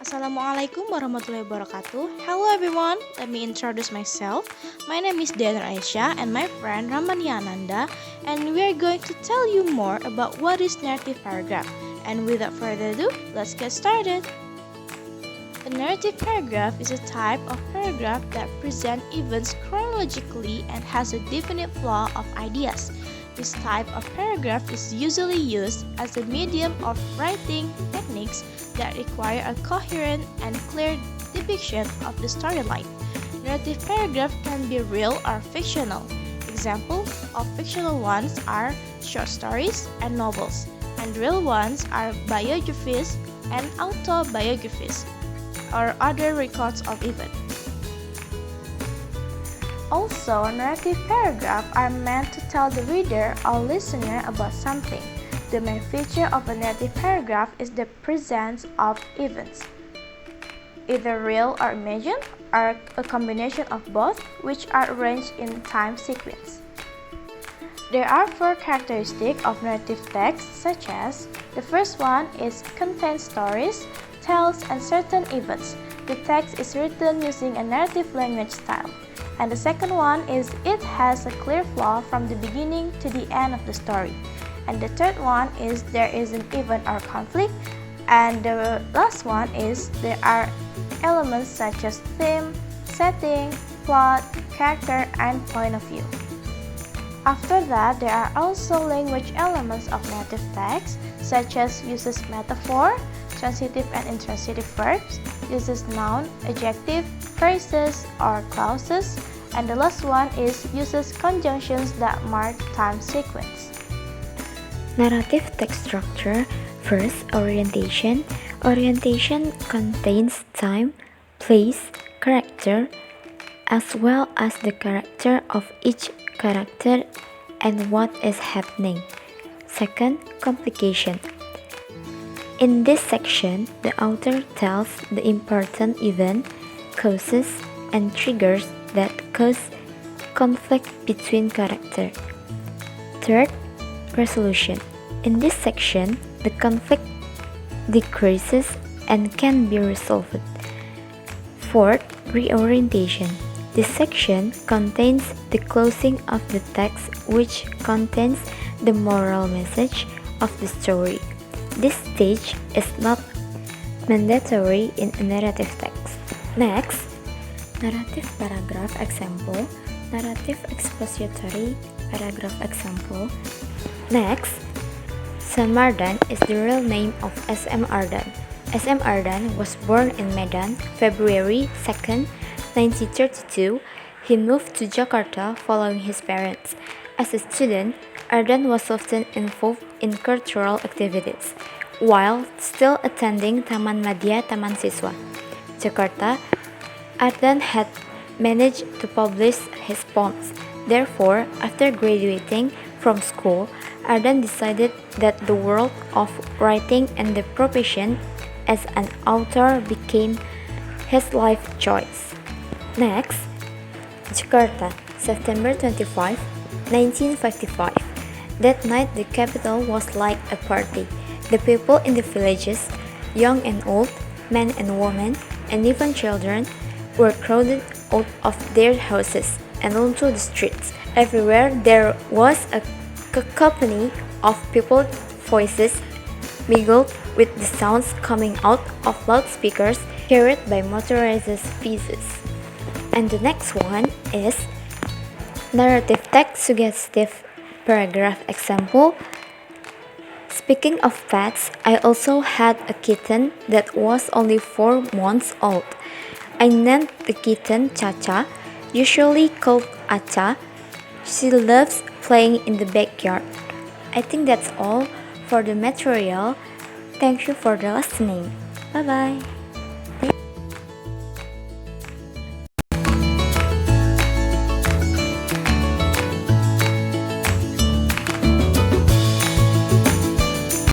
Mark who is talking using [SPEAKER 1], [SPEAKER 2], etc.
[SPEAKER 1] Assalamualaikum warahmatullahi wabarakatuh. Hello everyone, let me introduce myself. My name is Dhea Nuraisyah and my friend Rahmania Ananda, and we are going to tell you more about what is narrative paragraph. And without further ado, let's get started. A narrative paragraph is a type of paragraph that presents events chronologically and has a definite flow of ideas. This type of paragraph is usually used as a medium of writing techniques that require a coherent and clear depiction of the storyline. Narrative paragraph can be real or fictional. Examples of fictional ones are short stories and novels, and real ones are biographies and autobiographies, or other records of events. Also, narrative paragraphs are meant to tell the reader or listener about something. The main feature of a narrative paragraph is the presence of events, either real or imagined, or a combination of both, which are arranged in time sequence. There are four characteristics of narrative text, such as the first one is contains stories, tales, and certain events. The text is written using a narrative language style. And the second one is it has a clear flow from the beginning to the end of the story. And the third one is there is an event or conflict. And the last one is there are elements such as theme, setting, plot, character, and point of view. After that, there are also language elements of narrative text, such as uses metaphor, transitive and intransitive verbs, uses noun, adjective, phrases, or clauses, and the last one is uses conjunctions that mark time sequence.
[SPEAKER 2] Narrative text structure. First, orientation. Orientation contains time, place, character, as well as the character of each character and what is happening. Second, complication. In this section, the author tells the important event, causes, and triggers that cause conflict between characters. Third, resolution. In this section, the conflict decreases and can be resolved. Fourth, reorientation. This section contains the closing of the text, which contains the moral message of the story. This stage is not mandatory in a narrative text. Next, narrative paragraph example, narrative expository paragraph example. Next, Samardan is the real name of S.M. Ardan. S.M. Ardan was born in Medan, February 2nd, 1932. He moved to Jakarta following his parents. As a student, Ardan was often involved in cultural activities. While still attending Taman Madya Taman Siswa, Jakarta, Ardan had managed to publish his poems. Therefore, after graduating from school, Ardan decided that the world of writing and the profession as an author became his life choice. Next, Jakarta, September 25, 1955. That night, the capital was like a party. The people in the villages, young and old, men and women, and even children, were crowded out of their houses and onto the streets. Everywhere there was a cacophony of people's voices mingled with the sounds coming out of loudspeakers carried by motorized pieces. And the next one is narrative text suggestive paragraph example. Speaking of pets, I also had a kitten that was only 4 months old. I named the kitten Chacha, usually called Acha. She loves playing in the backyard. I think that's all for the material. Thank you for the listening. Bye bye.